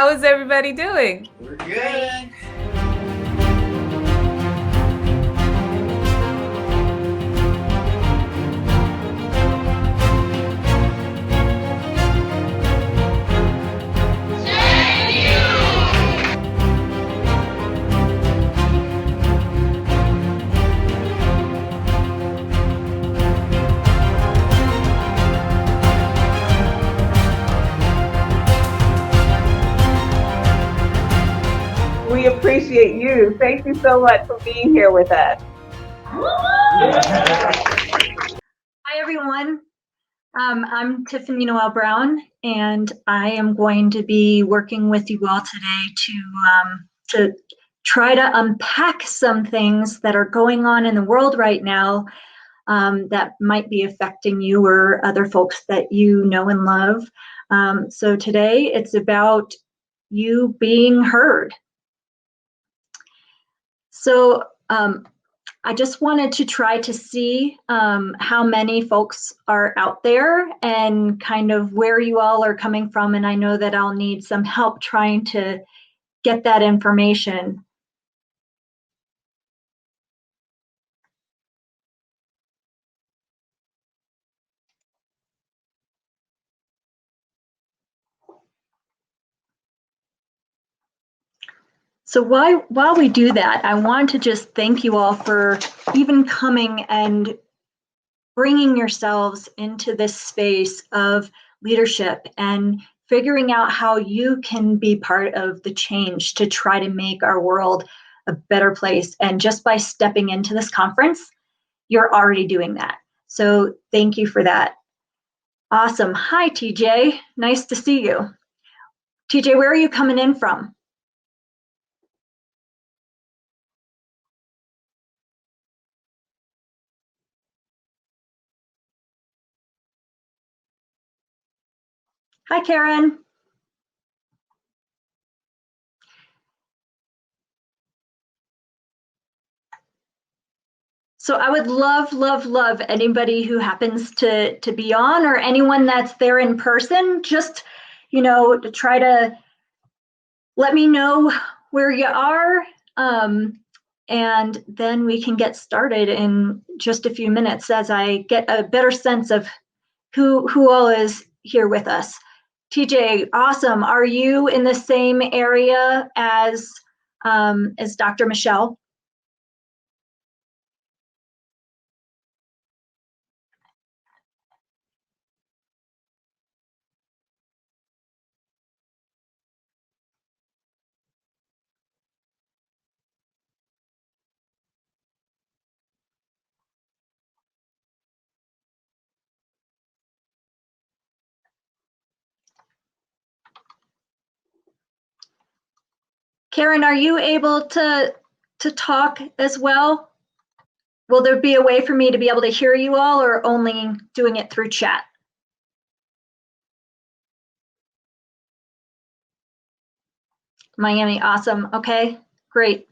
How is everybody doing? We're good. We appreciate you. Thank you so much for being here with us. Hi, everyone. I'm TiffanyNoelle Brown, and I am going to be working with you all today to try to unpack some things that are going on in the world right now that might be affecting you or other folks that you know and love. So today it's about you being heard. So I just wanted to try to see how many folks are out there and kind of where you all are coming from. And I know that I'll need some help trying to get that information. So while we do that, I want to just thank you all for even coming and bringing yourselves into this space of leadership and figuring out how you can be part of the change to try to make our world a better place. And just by stepping into this conference, you're already doing that. So thank you for that. Awesome. Hi, TJ. Nice to see you. TJ, where are you coming in from? Hi, Karen. So I would love anybody who happens to be on, or anyone that's there in person, just, to try to let me know where you are, and then we can get started in just a few minutes as I get a better sense of who all is here with us. TJ, awesome. Are you in the same area as Dr. Michelle? Karen, are you able to talk as well? Will there be a way for me to be able to hear you all, or only doing it through chat? Miami, awesome. Okay, great.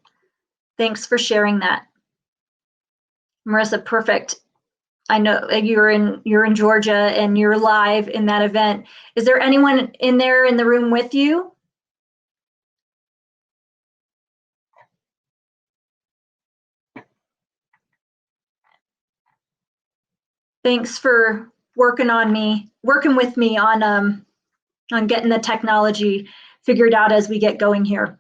Thanks for sharing that. Marissa, perfect. I know you're in Georgia and you're live in that event. Is there anyone in there in the room with you? Thanks for working with me on getting the technology figured out as we get going here.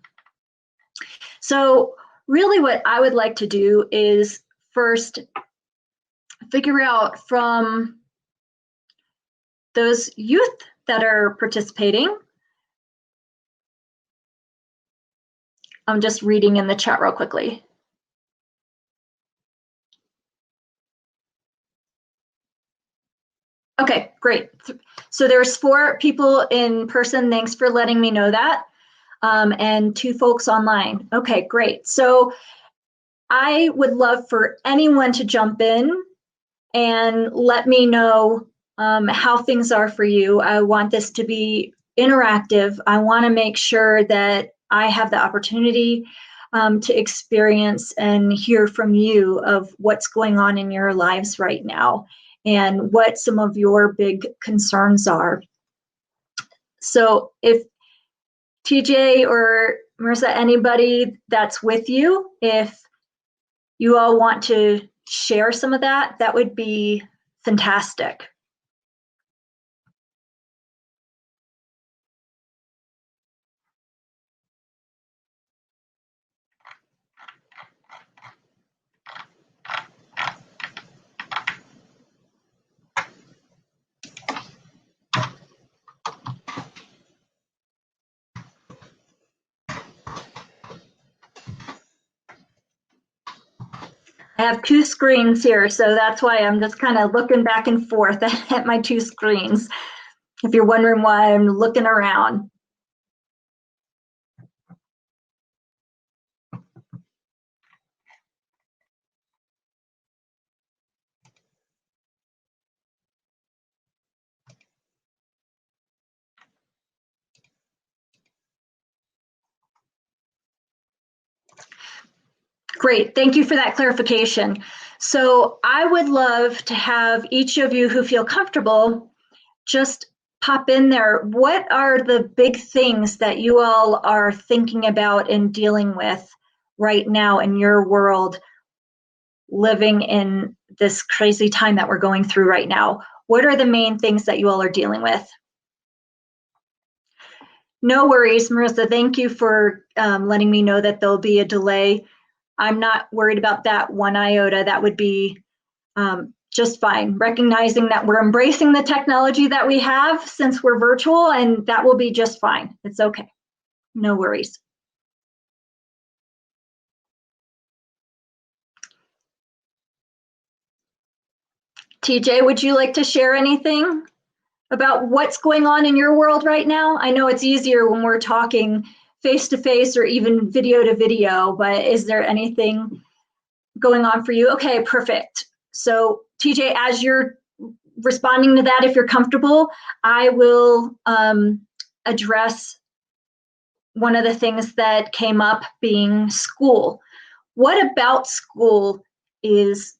So really what I would like to do is first figure out from those youth that are participating. I'm just reading in the chat real quickly. Okay, great. So there's 4 people in person. Thanks for letting me know that. And 2 folks online. Okay, great. So I would love for anyone to jump in and let me know how things are for you. I want this to be interactive. I want to make sure that I have the opportunity to experience and hear from you of what's going on in your lives right now and what some of your big concerns are. So if TJ or Marissa, anybody that's with you, if you all want to share some of that, that would be fantastic. I have two screens here, so that's why I'm just kind of looking back and forth at my two screens. If you're wondering why I'm looking around. Great, thank you for that clarification. So I would love to have each of you who feel comfortable just pop in there. What are the big things that you all are thinking about and dealing with right now in your world, living in this crazy time that we're going through right now? What are the main things that you all are dealing with? No worries, Marissa. Thank you for letting me know that there'll be a delay. I'm not worried about that one iota. That would be just fine. Recognizing that we're embracing the technology that we have since we're virtual, and that will be just fine. It's okay. No worries. TJ, would you like to share anything about what's going on in your world right now? I know it's easier when we're talking face-to-face or even video to video, but is there anything going on for you? Okay, perfect. So TJ, as you're responding to that, if you're comfortable, I will address one of the things that came up being school. What about school is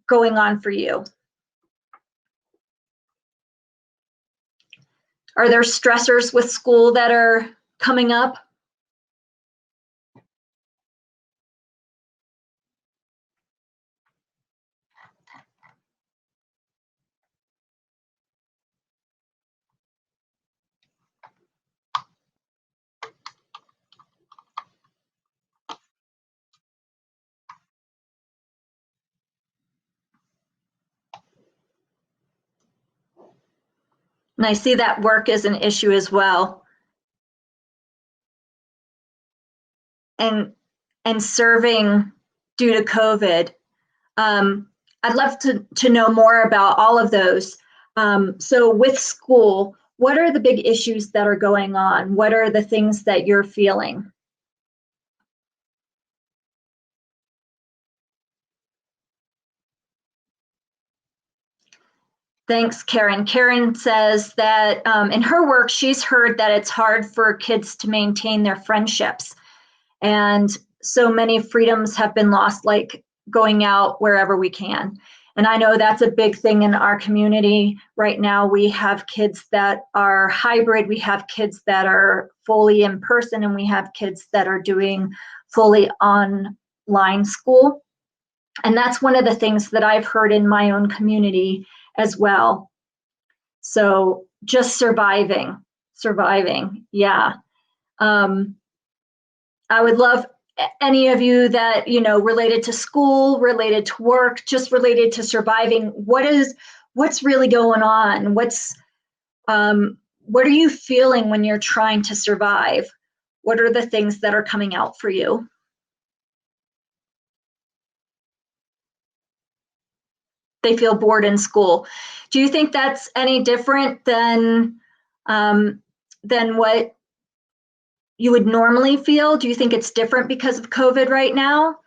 going on for you? Are there stressors with school that are coming up? And I see that work is an issue as well. And serving due to COVID. I'd love to know more about all of those. So with school, what are the big issues that are going on? What are the things that you're feeling? Thanks, Karen. Karen says that in her work, she's heard that it's hard for kids to maintain their friendships. And so many freedoms have been lost, like going out wherever we can. And I know that's a big thing in our community right now. We have kids that are hybrid, we have kids that are fully in person, and we have kids that are doing fully online school. And that's one of the things that I've heard in my own community as well. So just surviving, yeah. I would love any of you that, you know, related to school, related to work, just related to surviving. What's really going on? What are you feeling when you're trying to survive? What are the things that are coming out for you? They feel bored in school. Do you think that's any different than what you would normally feel? Do you think it's different because of COVID right now?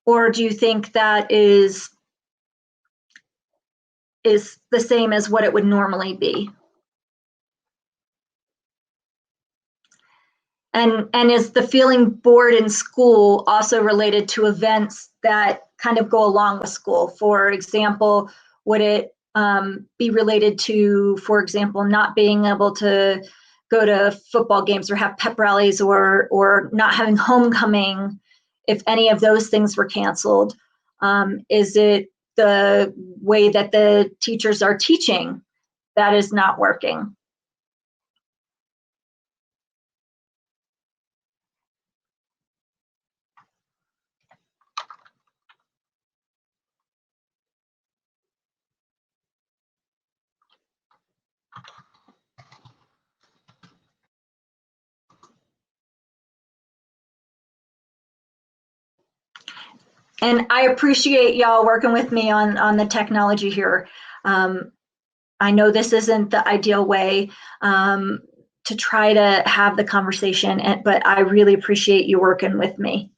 Or do you think that is the same as what it would normally be? And is the feeling bored in school also related to events that kind of go along with school? For example, would it be related to, for example, not being able to go to football games or have pep rallies, or not having homecoming, if any of those things were canceled? Is it the way that the teachers are teaching that is not working? And I appreciate y'all working with me on the technology here. I know this isn't the ideal way to try to have the conversation, but I really appreciate you working with me.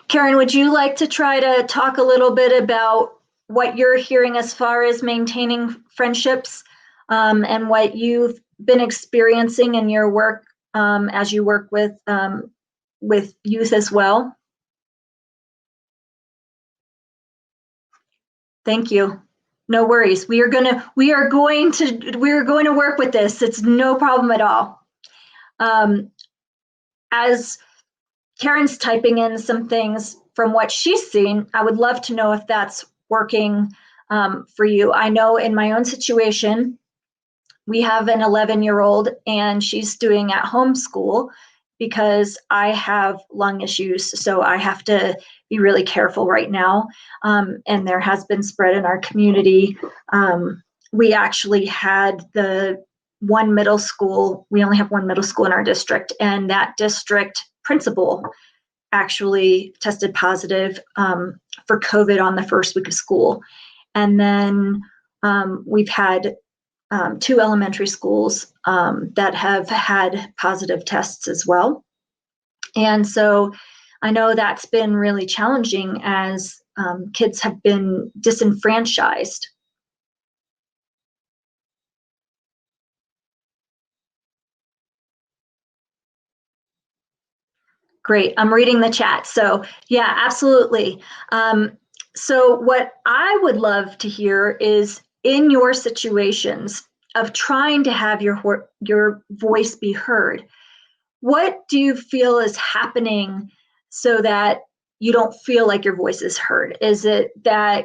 Karen, would you like to try to talk a little bit about what you're hearing as far as maintaining friendships and what you've been experiencing in your work as you work with youth as well? Thank you. No worries. We are going to work with this. It's no problem at all. As Karen's typing in some things from what she's seen, I would love to know if that's working for you. I know in my own situation, we have an 11-year-old and she's doing at-home school because I have lung issues, so I have to be really careful right now. And there has been spread in our community. We actually had the one middle school, we only have one middle school in our district, and that district principal actually tested positive for COVID on the first week of school. And then we've had 2 elementary schools that have had positive tests as well. And so I know that's been really challenging as kids have been disenfranchised. Great, I'm reading the chat. So yeah, absolutely. So what I would love to hear is, in your situations of trying to have your voice be heard, what do you feel is happening so that you don't feel like your voice is heard? Is it that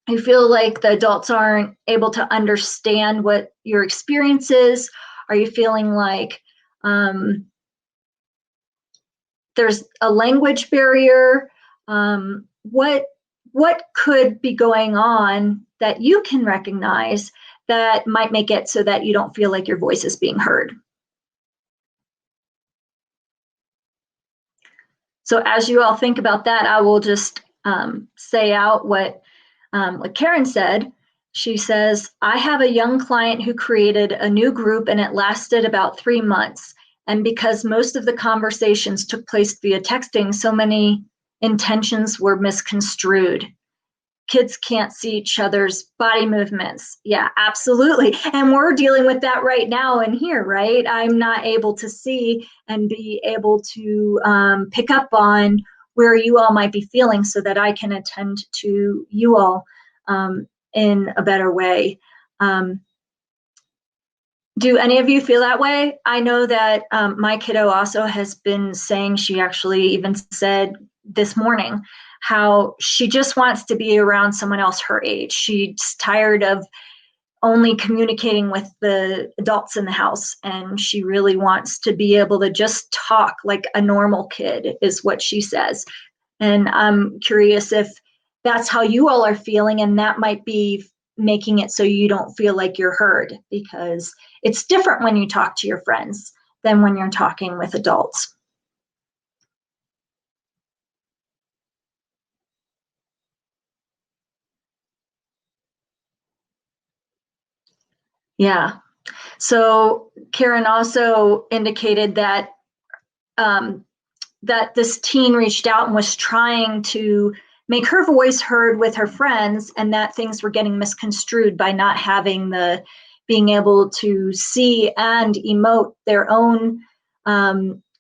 you feel like the adults aren't able to understand what your experience is? Are you feeling like there's a language barrier? What could be going on that you can recognize that might make it so that you don't feel like your voice is being heard? So as you all think about that, I will just say out what Karen said. She says, I have a young client who created a new group and it lasted about 3 months. And because most of the conversations took place via texting, so many intentions were misconstrued. Kids can't see each other's body movements. Yeah, absolutely. And we're dealing with that right now in here, right? I'm not able to see and be able to pick up on where you all might be feeling so that I can attend to you all in a better way. Do any of you feel that way? I know that my kiddo also has been saying, she actually even said this morning, how she just wants to be around someone else her age. She's tired of only communicating with the adults in the house, and she really wants to be able to just talk like a normal kid, is what she says. And I'm curious if that's how you all are feeling, and that might be making it so you don't feel like you're heard, because it's different when you talk to your friends than when you're talking with adults. Yeah. So Karen also indicated that that this teen reached out and was trying to make her voice heard with her friends, and that things were getting misconstrued by not having being able to see and emote their own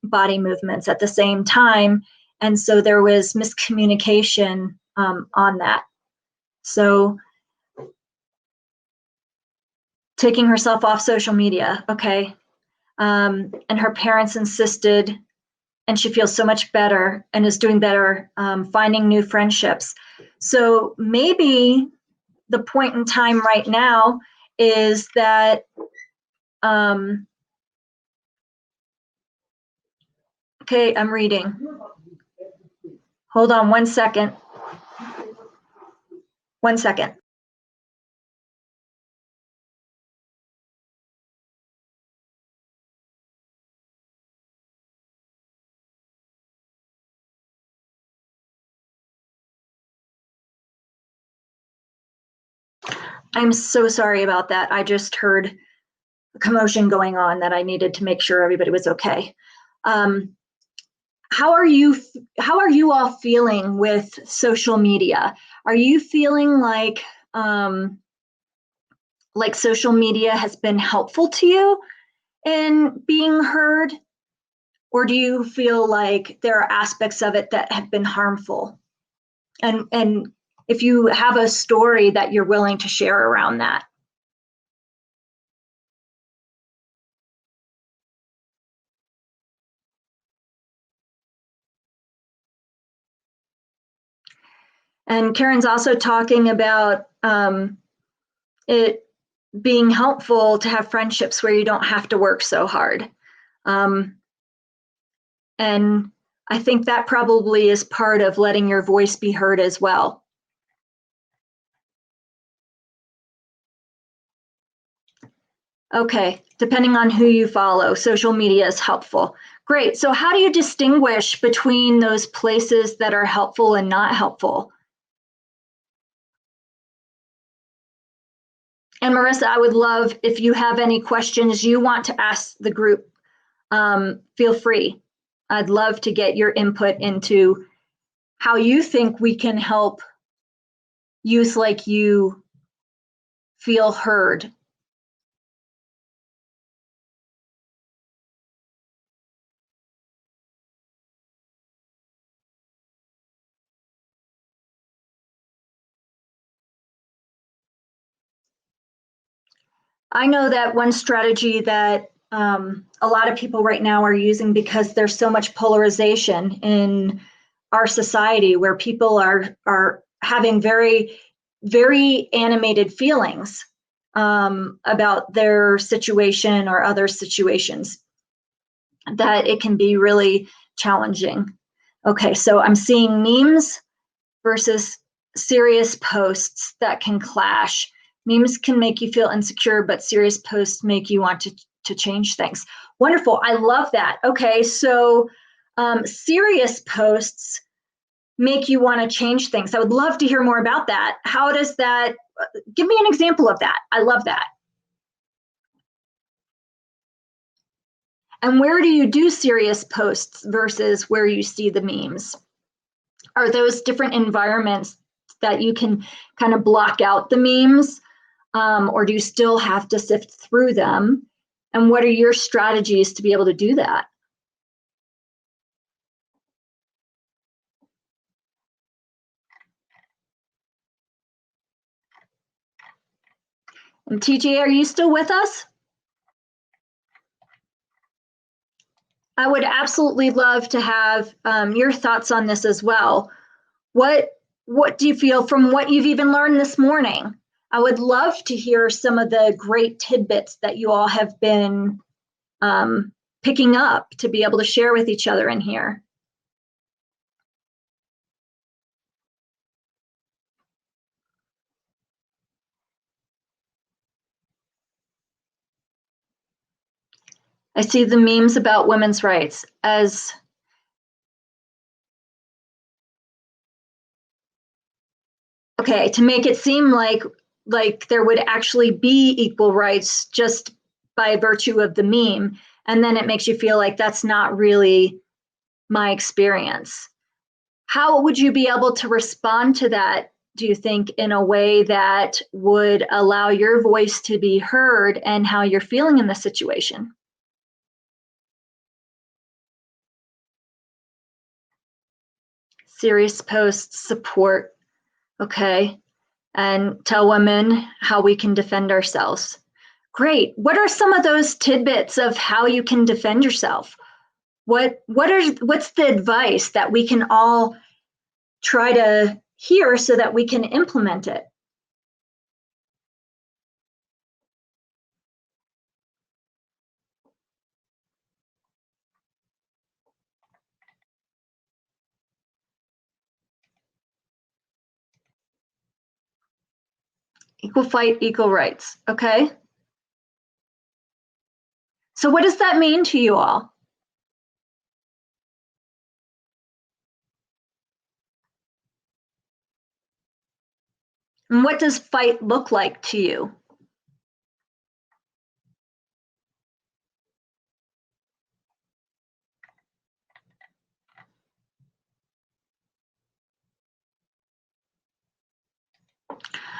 body movements at the same time. And so there was miscommunication on that. So taking herself off social media, okay. And her parents insisted, and she feels so much better and is doing better, finding new friendships. So maybe the point in time right now is that okay, I'm reading. Hold on 1 second. 1 second. I'm so sorry about that. I just heard a commotion going on that I needed to make sure everybody was okay. How are you all feeling with social media? Are you feeling like social media has been helpful to you in being heard? Or do you feel like there are aspects of it that have been harmful? And if you have a story that you're willing to share around that. And Karen's also talking about it being helpful to have friendships where you don't have to work so hard. And I think that probably is part of letting your voice be heard as well. Okay, depending on who you follow, social media is helpful. Great, so how do you distinguish between those places that are helpful and not helpful? And Marissa, I would love if you have any questions you want to ask the group, feel free. I'd love to get your input into how you think we can help youth like you feel heard. I know that one strategy that a lot of people right now are using, because there's so much polarization in our society where people are having very, very animated feelings about their situation or other situations, that it can be really challenging. Okay, so I'm seeing memes versus serious posts that can clash. Memes can make you feel insecure, but serious posts make you want to change things. Wonderful, I love that. Okay, so serious posts make you want to change things. I would love to hear more about that. How does that, give me an example of that. I love that. And where do you do serious posts versus where you see the memes? Are those different environments that you can kind of block out the memes, or do you still have to sift through them? And what are your strategies to be able to do that? And TJ, are you still with us? I would absolutely love to have your thoughts on this as well. What do you feel from what you've even learned this morning? I would love to hear some of the great tidbits that you all have been picking up to be able to share with each other in here. I see the memes about women's rights as okay, to make it seem like there would actually be equal rights just by virtue of the meme, and then it makes you feel like that's not really my experience. How would you be able to respond to that, do you think, in a way that would allow your voice to be heard and how you're feeling in the situation? Serious posts, support, okay, and tell women how we can defend ourselves. Great. What are some of those tidbits of how you can defend yourself? What's the advice that we can all try to hear so that we can implement it? Equal fight, equal rights. Okay. So what does that mean to you all? And what does fight look like to you?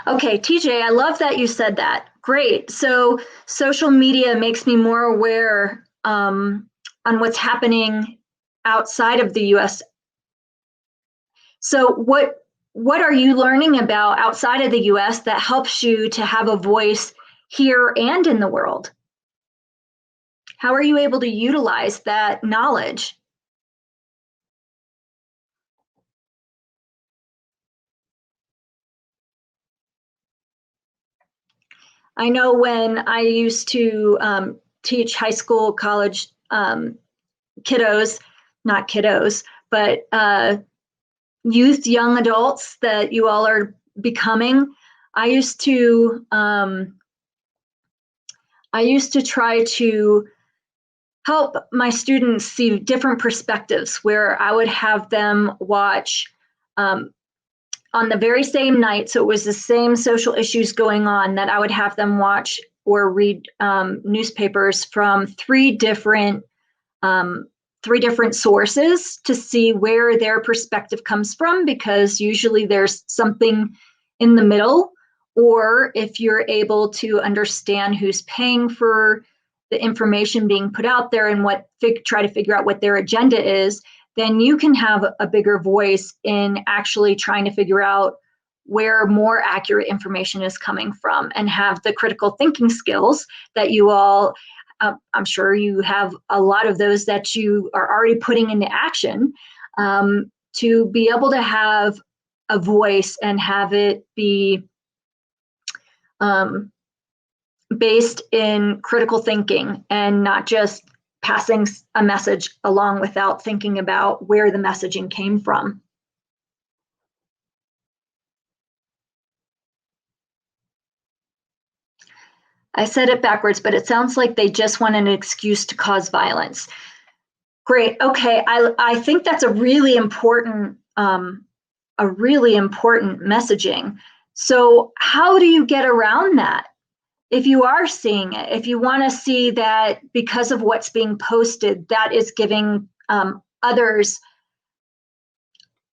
Okay, TJ, I love that you said that. Great. So social media makes me more aware on what's happening outside of the US. So what are you learning about outside of the US that helps you to have a voice here and in the world? How are you able to utilize that knowledge? I know when I used to teach high school, college kiddos, not kiddos, but youth, young adults that you all are becoming, I used to try to help my students see different perspectives, where I would have them watch on the very same night, so it was the same social issues going on, that I would have them watch or read newspapers from three different sources to see where their perspective comes from, because usually there's something in the middle. Or if you're able to understand who's paying for the information being put out there and try to figure out what their agenda is, then you can have a bigger voice in actually trying to figure out where more accurate information is coming from, and have the critical thinking skills that you all, I'm sure you have a lot of those that you are already putting into action, to be able to have a voice and have it be based in critical thinking, and not just passing a message along without thinking about where the messaging came from. I said it backwards, but it sounds like they just want an excuse to cause violence. Great. Okay. I think that's a really important messaging. So how do you get around that? If you are seeing it, if you want to see that because of what's being posted, that is giving others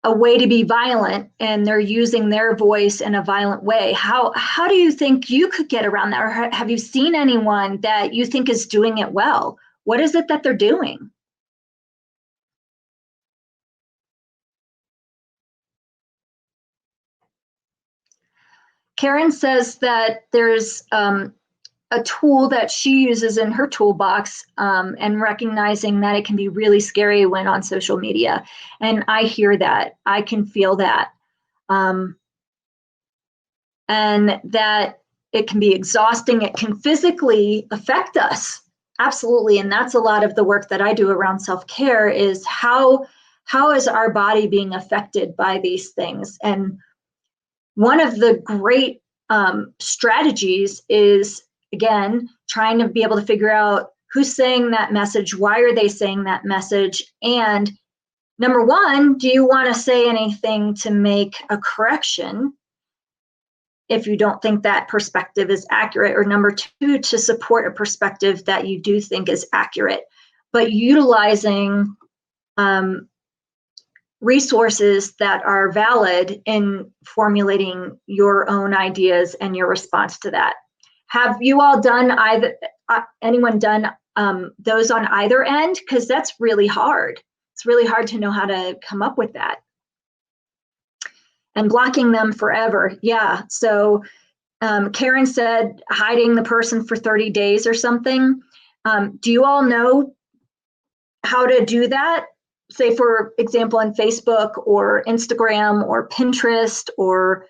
a way to be violent, and they're using their voice in a violent way, how do you think you could get around that? Or have you seen anyone that you think is doing it well? What is it that they're doing? Karen says that there's a tool that she uses in her toolbox, and recognizing that it can be really scary when on social media. And I hear that, I can feel that. And that it can be exhausting, it can physically affect us. Absolutely. And that's a lot of the work that I do around self-care, is how is our body being affected by these things? And one of the great strategies is, again, trying to be able to figure out who's saying that message, why are they saying that message, and number one, do you want to say anything to make a correction if you don't think that perspective is accurate, or number two, to support a perspective that you do think is accurate, but utilizing resources that are valid in formulating your own ideas and your response to that. Have you all done anyone done those on either end? Because that's really hard. It's really hard to know how to come up with that. And blocking them forever. Yeah, so Karen said hiding the person for 30 days or something. Do you all know how to do that? Say, for example, in Facebook or Instagram or Pinterest, or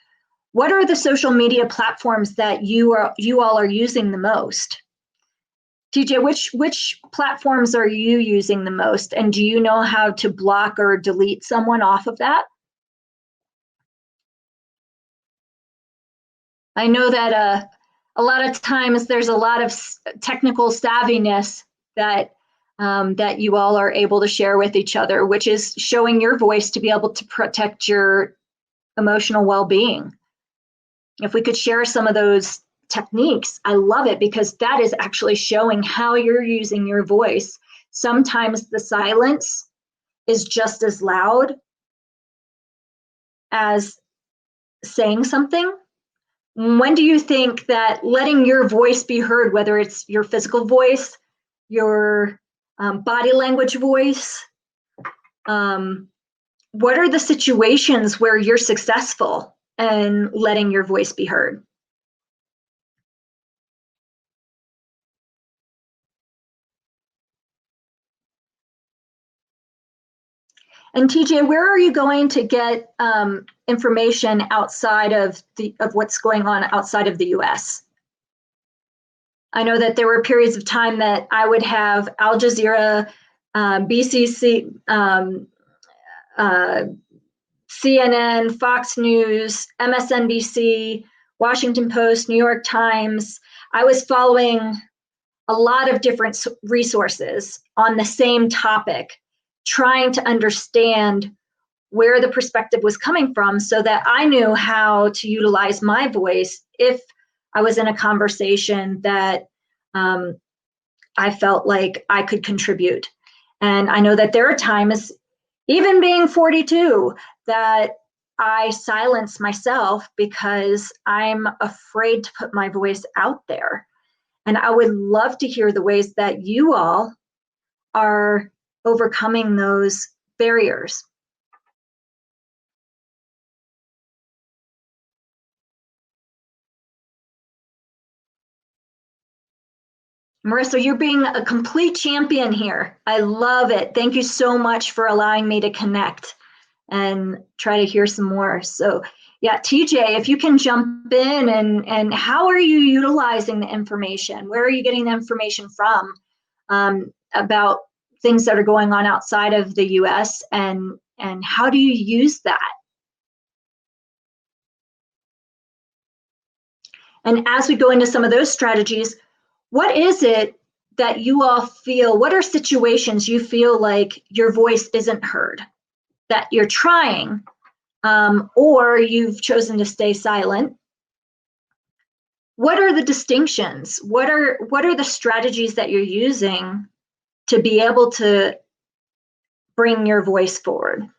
what are the social media platforms that you all are using the most? TJ, which platforms are you using the most? And do you know how to block or delete someone off of that? I know that a lot of times there's a lot of technical savviness that that you all are able to share with each other, which is showing your voice to be able to protect your emotional well-being. If we could share some of those techniques, I love it, because that is actually showing how you're using your voice. Sometimes the silence is just as loud as saying something. When do you think that letting your voice be heard, whether it's your physical voice, your body language voice, what are the situations where you're successful in letting your voice be heard? And TJ, where are you going to get information outside of what's going on outside of the US? I know that there were periods of time that I would have Al Jazeera, BCC, CNN, Fox News, MSNBC, Washington Post, New York Times. I was following a lot of different resources on the same topic, trying to understand where the perspective was coming from so that I knew how to utilize my voice if I was in a conversation that I felt like I could contribute. And I know that there are times, even being 42, that I silence myself because I'm afraid to put my voice out there. And I would love to hear the ways that you all are overcoming those barriers. Marissa, you're being a complete champion here. I love it. Thank you so much for allowing me to connect and try to hear some more. So yeah, TJ, if you can jump in, and how are you utilizing the information? Where are you getting the information from about things that are going on outside of the US, and how do you use that? And as we go into some of those strategies, what is it that you all feel, what are situations you feel like your voice isn't heard, that you're trying, or you've chosen to stay silent? What are the distinctions? What are the strategies that you're using to be able to bring your voice forward?